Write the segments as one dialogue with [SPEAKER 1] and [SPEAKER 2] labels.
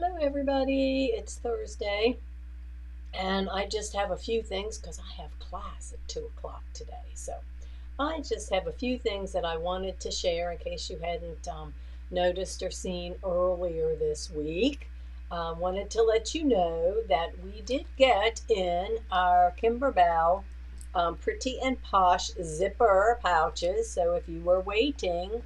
[SPEAKER 1] Hello, everybody. It's Thursday, and I just have a few things because I have class at 2 o'clock today. So I just have a few things that I wanted to share in case you hadn't noticed or seen earlier this week. Wanted to let you know that we did get in our Kimberbell Pretty and Posh zipper pouches. So if you were waiting,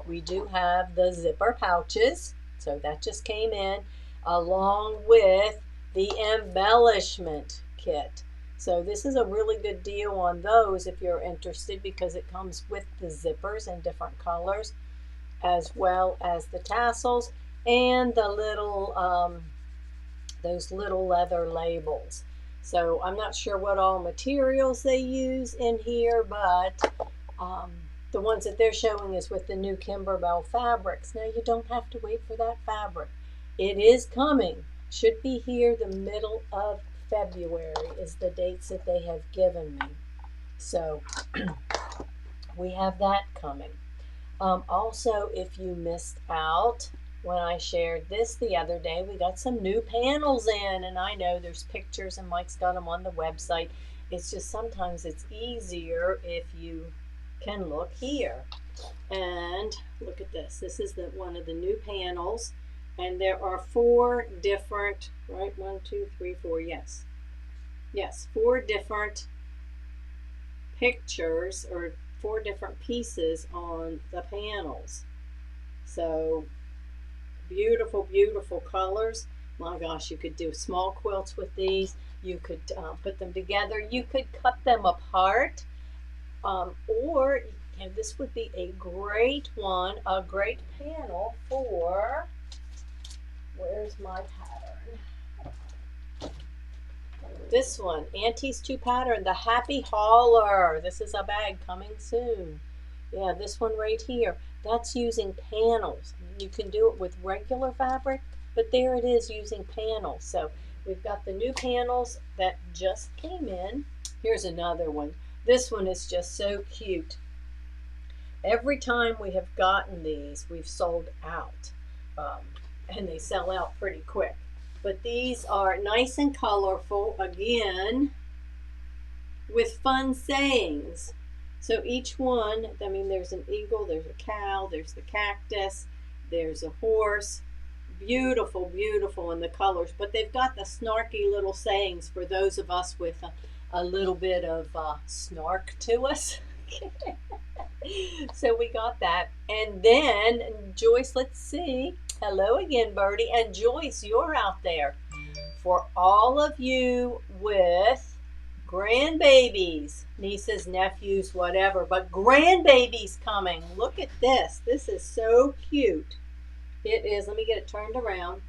[SPEAKER 1] we do have the zipper pouches. So that just came in along with the embellishment kit. So this is a really good deal on those if you're interested because it comes with the zippers in different colors as well as the tassels and the little those little leather labels. So I'm not sure what all materials they use in here, but um, the ones that they're showing is with the new Kimberbell fabrics. Now you don't have to wait for that fabric. It is coming. Should be here the middle of February is the dates that they have given me. So we have that coming. Also, if you missed out when I shared this the other day, we got some new panels in, and I know there's pictures and Mike's got them on the website. It's just sometimes it's easier if you can look here. And look at this. This is one of the new panels, and there are four different, right? 1, 2, 3, 4. Yes, four different pictures or four different pieces on the panels. So beautiful, beautiful colors. My gosh, you could do small quilts with these. You could put them together. You could cut them apart, or this would be a great one, a great panel for. Where's my pattern? This one, Auntie's 2 pattern, the Happy Hauler. This is a bag coming soon. Yeah, this one right here. That's using panels. You can do it with regular fabric, but there it is using panels. So we've got the new panels that just came in. Here's another one. This one is just so cute. Every time we have gotten these, we've sold out. And they sell out pretty quick. But these are nice and colorful, again, with fun sayings. So each one, I mean, there's an eagle, there's a cow, there's the cactus, there's a horse. Beautiful, beautiful in the colors. But they've got the snarky little sayings for those of us with a little bit of snark to us. So we got that. And then, Joyce, let's see. Hello again, Birdie. And Joyce, you're out there. For all of you with grandbabies, nieces, nephews, whatever, but grandbabies coming. Look at this. This is so cute. It is. Let me get it turned around.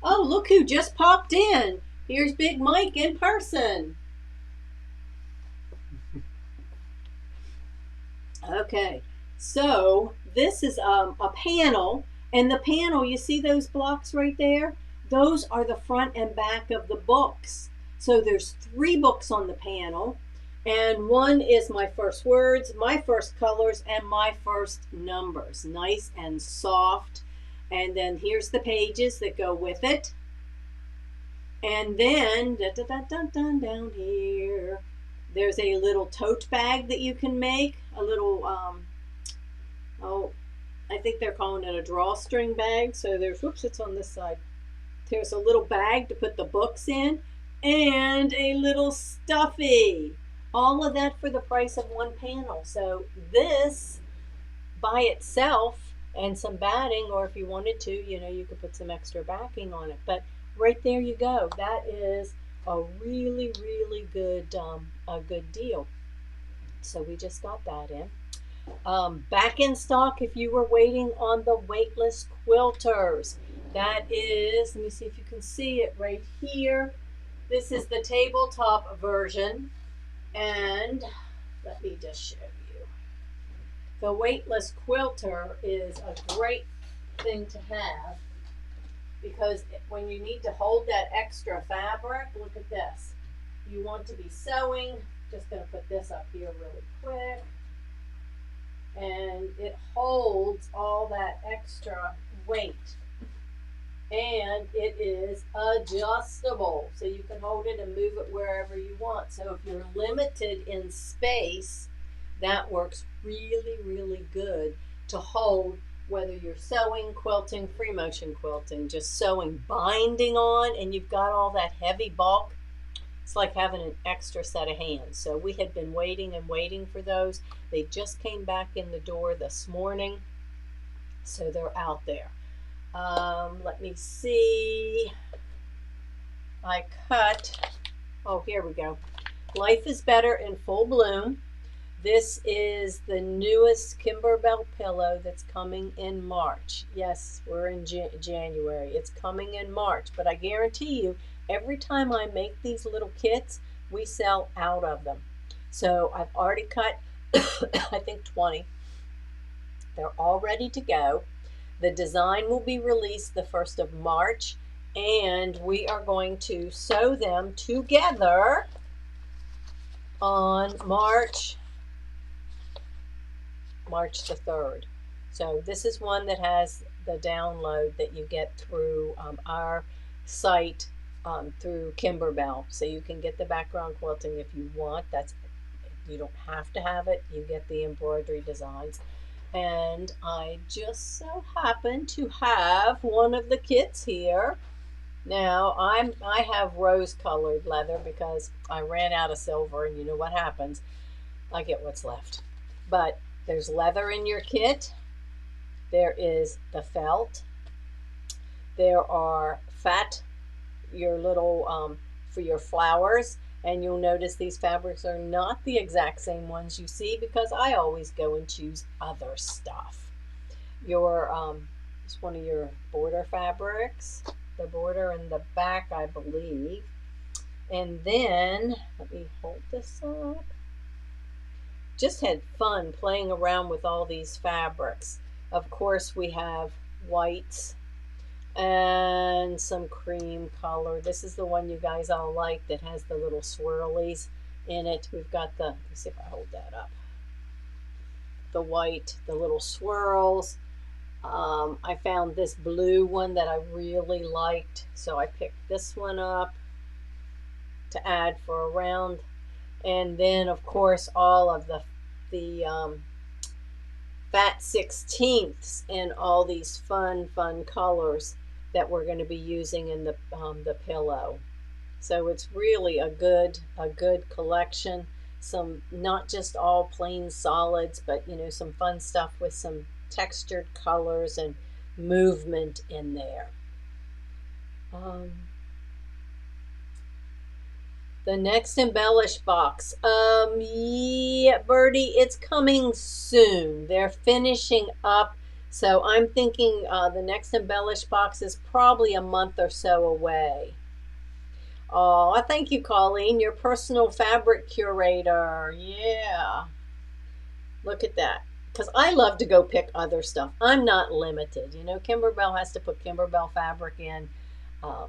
[SPEAKER 1] Oh, look who just popped in. Here's Big Mike in person. Okay, so this is a panel, and the panel, you see those blocks right there? Those are the front and back of the books. So there's 3 books on the panel, and one is my first words, my first colors, and my first numbers. Nice and soft. And then here's the pages that go with it. And then, down here, there's a little tote bag that you can make, a little, I think they're calling it a drawstring bag. So there's, whoops, it's on this side. There's a little bag to put the books in and a little stuffy. All of that for the price of one panel. So this by itself and some batting, or if you wanted to, you could put some extra backing on it. But right there you go. That is a really, really good, a good deal. So we just got that in. Back in stock if you were waiting on the weightless quilters. That is, let me see if you can see it right here. This is the tabletop version. And let me just show you. The weightless quilter is a great thing to have because when you need to hold that extra fabric, look at this. You want to be sewing. Just going to put this up here really quick. And it holds all that extra weight. and it is adjustable. So you can hold it and move it wherever you want. So if you're limited in space, that works really, really good to hold whether you're sewing, quilting, free motion quilting, just sewing, binding on, and you've got all that heavy bulk. It's like having an extra set of hands. So we had been waiting and waiting for those. They just came back in the door this morning. So they're out there. Let me see. I cut. Oh, here we go. Life is Better in Full Bloom. This is the newest Kimberbell pillow that's coming in March. Yes, we're in January. It's coming in March, but I guarantee you, every time I make these little kits, we sell out of them. So I've already cut, I think 20. They're all ready to go. The design will be released the 1st of March, and we are going to sew them together on March the 3rd. So this is one that has the download that you get through our site through Kimberbell. So you can get the background quilting if you want. You don't have to have it. You get the embroidery designs. And I just so happen to have one of the kits here. Now I have rose colored leather because I ran out of silver, and you know what happens. I get what's left. But there's leather in your kit. There is the felt. There are your little for your flowers. And you'll notice these fabrics are not the exact same ones you see because I always go and choose other stuff. It's one of your border fabrics, the border in the back, I believe. And then, let me hold this up. Just had fun playing around with all these fabrics. Of course, we have whites and some cream color. This is the one you guys all like that has the little swirlies in it. We've got let's see if I hold that up. The white, the little swirls. I found this blue one that I really liked, so I picked this one up to add for a round. And then, of course, all of the fat 16ths in all these fun colors that we're going to be using in the pillow. So it's really a good collection. Some not just all plain solids, but some fun stuff with some textured colors and movement in there. The next embellish box. Yeah, Birdie, it's coming soon. They're finishing up. So I'm thinking the next embellish box is probably a month or so away. Oh, thank you, Colleen, your personal fabric curator. Yeah. Look at that. Because I love to go pick other stuff. I'm not limited. Kimberbell has to put Kimberbell fabric in. I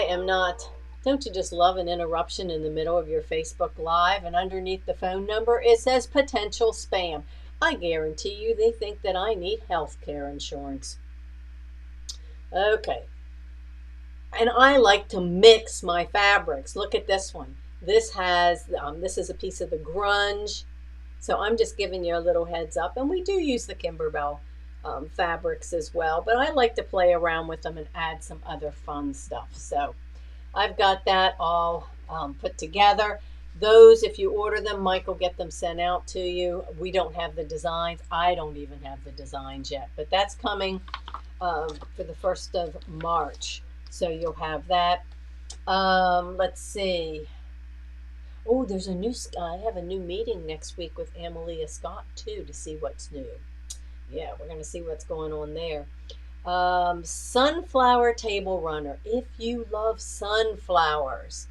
[SPEAKER 1] am not. Don't you just love an interruption in the middle of your Facebook Live? And underneath the phone number, it says potential spam. I guarantee you they think that I need health care insurance. Okay. And I like to mix my fabrics. Look at this one. This is a piece of the grunge. So I'm just giving you a little heads up. And we do use the Kimberbell fabrics as well, but I like to play around with them and add some other fun stuff. So I've got that all put together. Those, if you order them, Mike will get them sent out to you. We don't have the designs. I don't even have the designs yet, but that's coming for the 1st of March. So you'll have that. Let's see. Oh, I have a new meeting next week with Amalia Scott too to see what's new. Yeah, we're going to see what's going on there. Sunflower table runner. If you love sunflowers,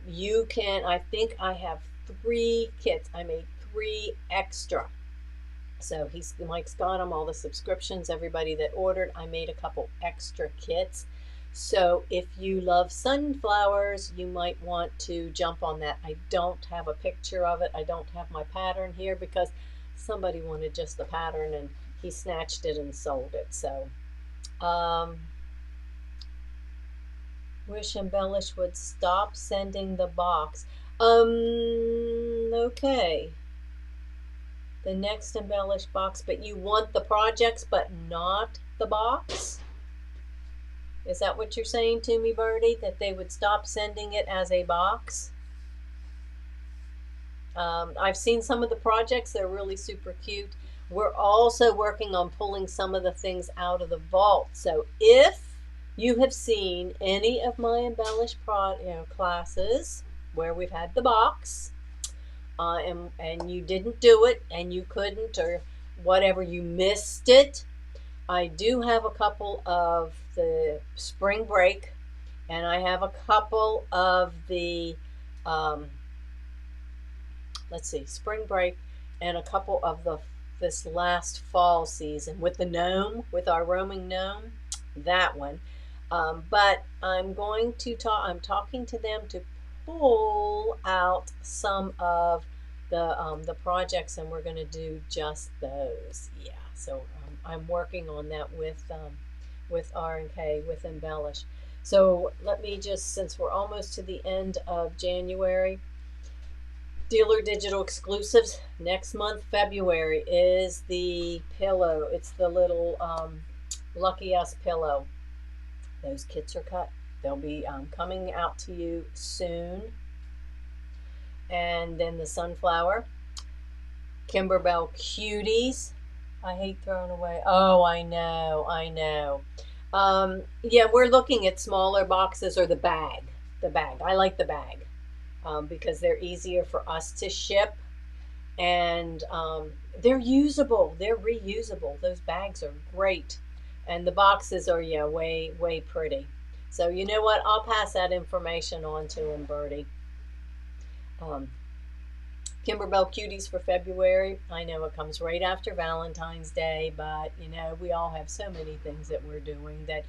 [SPEAKER 1] you can. I think I have 3 kits. I made 3 extra. So Mike's got them, all the subscriptions, everybody that ordered. I made a couple extra kits. So if you love sunflowers, you might want to jump on that. I don't have a picture of it. I don't have my pattern here because somebody wanted just the pattern and he snatched it and sold it. So Um, Wish Embellish would stop sending the box. Okay. The next Embellish box, but you want the projects, but not the box? Is that what you're saying to me, Birdie? That they would stop sending it as a box? I've seen some of the projects. They're really super cute. We're also working on pulling some of the things out of the vault. So if you have seen any of my embellished classes where we've had the box, and you didn't do it and you couldn't, or whatever, you missed it, I do have a couple of the spring break, and I have a couple of the let's see, spring break, and a couple of this last fall season with the gnome, with our roaming gnome, that one. But I'm going to talk. I'm talking to them to pull out some of the projects, and we're going to do just those. Yeah. So I'm working on that with R and K, with Embellish. So let me just, since we're almost to the end of January, Dealer Digital exclusives next month, February, is the pillow. It's the little Lucky Us pillow. Those kits are cut. They'll be coming out to you soon. And then the sunflower. Kimberbell Cuties. I hate throwing away. Oh, I know, I know. Yeah, we're looking at smaller boxes, or the bag. The bag. I like the bag. Because they're easier for us to ship, and they're usable, they're reusable. Those bags are great, and the boxes are, yeah, way pretty. So you know what, I'll pass that information on to Embroidery. Kimberbell Cuties for February. I know it comes right after Valentine's Day, but you know, we all have so many things that we're doing that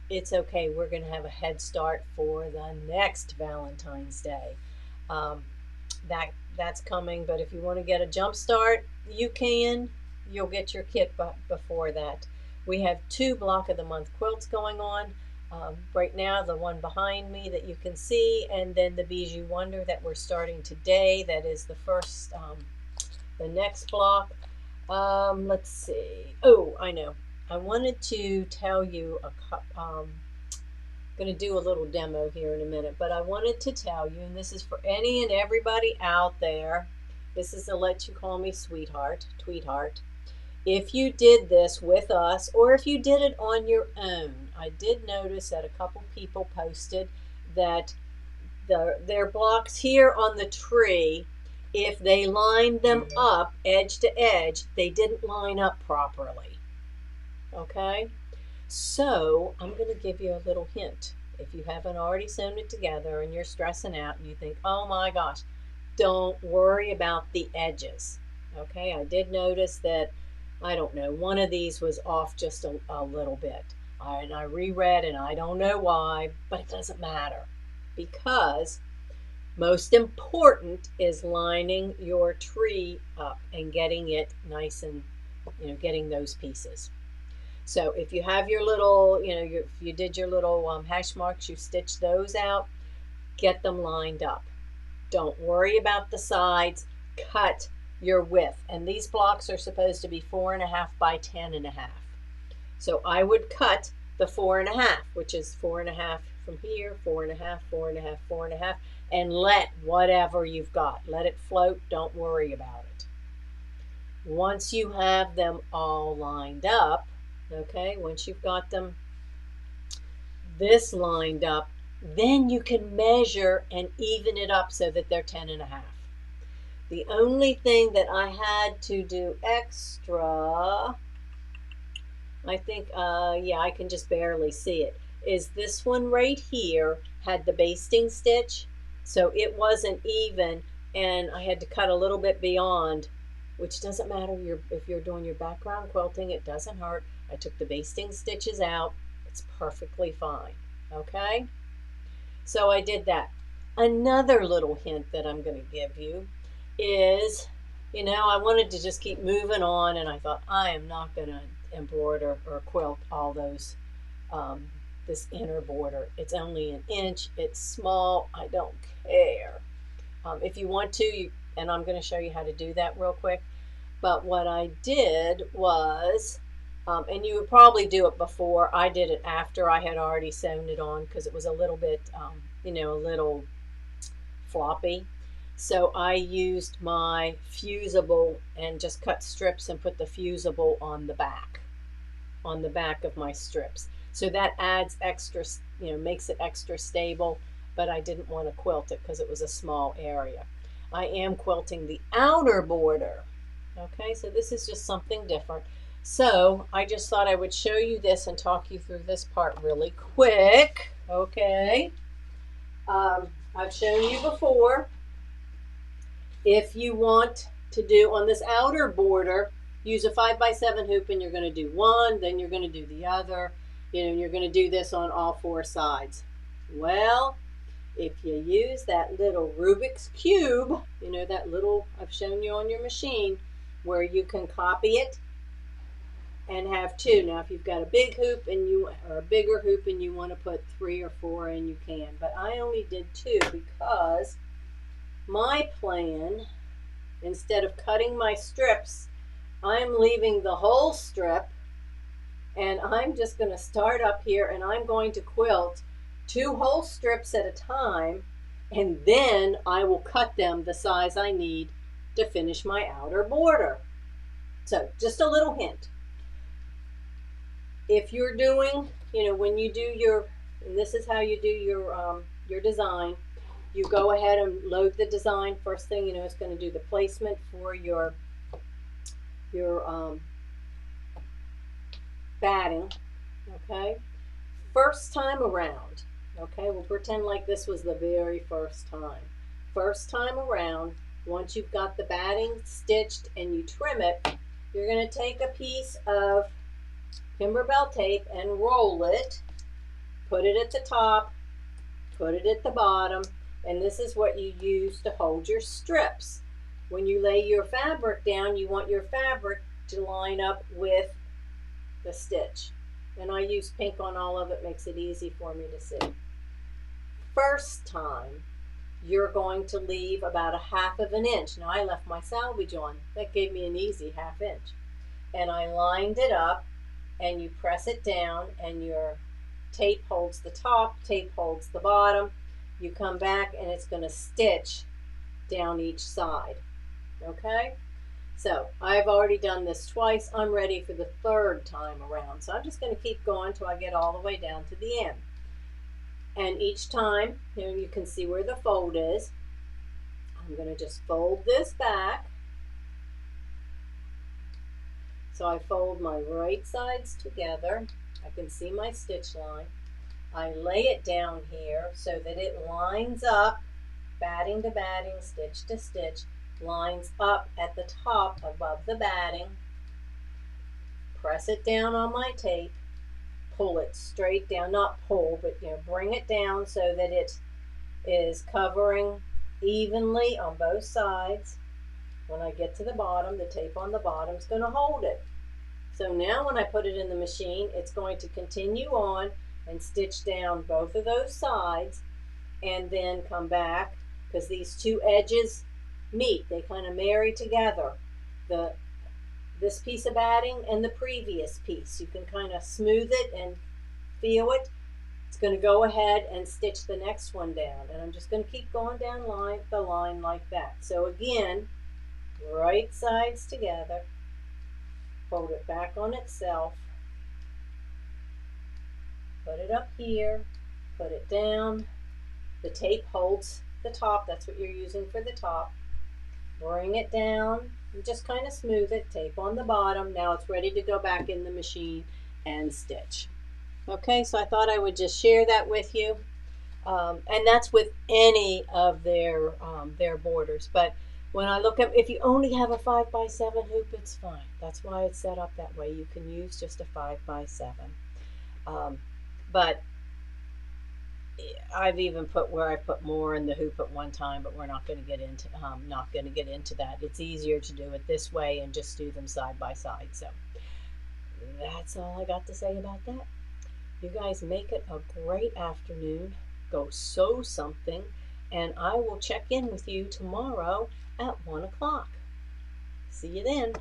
[SPEAKER 1] it's okay. We're going to have a head start for the next Valentine's Day. That's coming, but if you want to get a jump start, you can. You'll get your kit before that. We have 2 block of the month quilts going on. Right now, the one behind me that you can see, and then the Bijou Wonder that we're starting today. That is the first, the next block. Let's see. Oh, I know. I wanted to tell you going to do a little demo here in a minute, but I wanted to tell you, and this is for any and everybody out there, this is to let you call me sweetheart, tweetheart. If you did this with us, or if you did it on your own, I did notice that a couple people posted that their blocks here on the tree, if they lined them up edge to edge, they didn't line up properly. Okay? So I'm going to give you a little hint. If you haven't already sewn it together and you're stressing out and you think, oh my gosh, don't worry about the edges. Okay, I did notice that, I don't know, one of these was off just a little bit. And I reread, and I don't know why, but it doesn't matter, because most important is lining your tree up and getting it nice and, getting those pieces. So if you have your little, if you did your little hash marks, you stitch those out, get them lined up. Don't worry about the sides. Cut your width. And these blocks are supposed to be 4.5 by 10.5. So I would cut the 4.5, which is 4.5 from here, 4.5, 4.5, 4.5, and let whatever you've got, let it float. Don't worry about it. Once you have them all lined up, okay, once you've got them this lined up, then you can measure and even it up so that they're 10.5. The only thing that I had to do extra, I think, yeah, I can just barely see it, is this one right here had the basting stitch, so it wasn't even, and I had to cut a little bit beyond, which doesn't matter if you're doing your background quilting, it doesn't hurt. I took the basting stitches out. It's perfectly fine, okay? So I did that. Another little hint that I'm going to give you is, I wanted to just keep moving on, and I thought, I am not going to embroider or quilt all those um, this inner border. It's only an inch. It's small. I don't care. If you want to, and I'm going to show you how to do that real quick. But what I did was, and you would probably do it before. I did it after I had already sewn it on because it was a little bit, a little floppy. So I used my fusible and just cut strips and put the fusible on the back of my strips. So that adds extra, makes it extra stable, but I didn't want to quilt it because it was a small area. I am quilting the outer border. Okay, so this is just something different. So I just thought I would show you this and talk you through this part really quick. Okay, I've shown you before. If you want to do on this outer border, use a 5x7 hoop and you're going to do one, then you're going to do the other. You're going to do this on all four sides. Well, if you use that little Rubik's Cube, that little I've shown you on your machine, where you can copy it and have two. Now, if you've got a big hoop or a bigger hoop and you want to put 3 or 4 in, you can. But I only did 2 because my plan, instead of cutting my strips, I'm leaving the whole strip and I'm just going to start up here and I'm going to quilt 2 whole strips at a time, and then I will cut them the size I need to finish my outer border. So just a little hint. If you're doing, when you do and this is how you do your design, you go ahead and load the design. First thing, it's going to do the placement for your batting, okay? First time around, okay, we'll pretend like this was the very first time. First time around, once you've got the batting stitched and you trim it, you're going to take a piece of Kimberbell tape and roll it, put it at the top, put it at the bottom, and this is what you use to hold your strips. When you lay your fabric down, you want your fabric to line up with the stitch. And I use pink on all of it, makes it easy for me to see. First time, you're going to leave about a 1/2 inch. Now I left my selvage on. That gave me an easy 1/2 inch. And I lined it up, and you press it down, and your tape holds the top, tape holds the bottom. You come back, and it's going to stitch down each side. Okay? So I've already done this twice. I'm ready for the 3rd time around. So I'm just going to keep going till I get all the way down to the end. And each time, you can see where the fold is. I'm going to just fold this back. So I fold my right sides together. I can see my stitch line. I lay it down here so that it lines up, batting to batting, stitch to stitch, lines up at the top above the batting. Press it down on my tape, pull it straight down, not pull, but bring it down so that it is covering evenly on both sides. When I get to the bottom, the tape on the bottom is going to hold it. So now when I put it in the machine, it's going to continue on and stitch down both of those sides and then come back, because these 2 edges meet, they kind of marry together, this piece of batting and the previous piece. You can kind of smooth it and feel it. It's going to go ahead and stitch the next one down, and I'm just going to keep going down the line like that. So again, right sides together, fold it back on itself, put it up here, put it down. The tape holds the top, that's what you're using for the top. Bring it down and just kind of smooth it, tape on the bottom. Now it's ready to go back in the machine and stitch. Okay, so I thought I would just share that with you. And that's with any of their borders. But when I look up, if you only have a 5x7 hoop, it's fine. That's why it's set up that way. You can use just a 5x7. But I've even put where I put more in the hoop at one time, but we're not going to get into that. It's easier to do it this way and just do them side by side. So that's all I got to say about that. You guys make it a great afternoon. Go sew something, and I will check in with you tomorrow at 1 o'clock. See you then.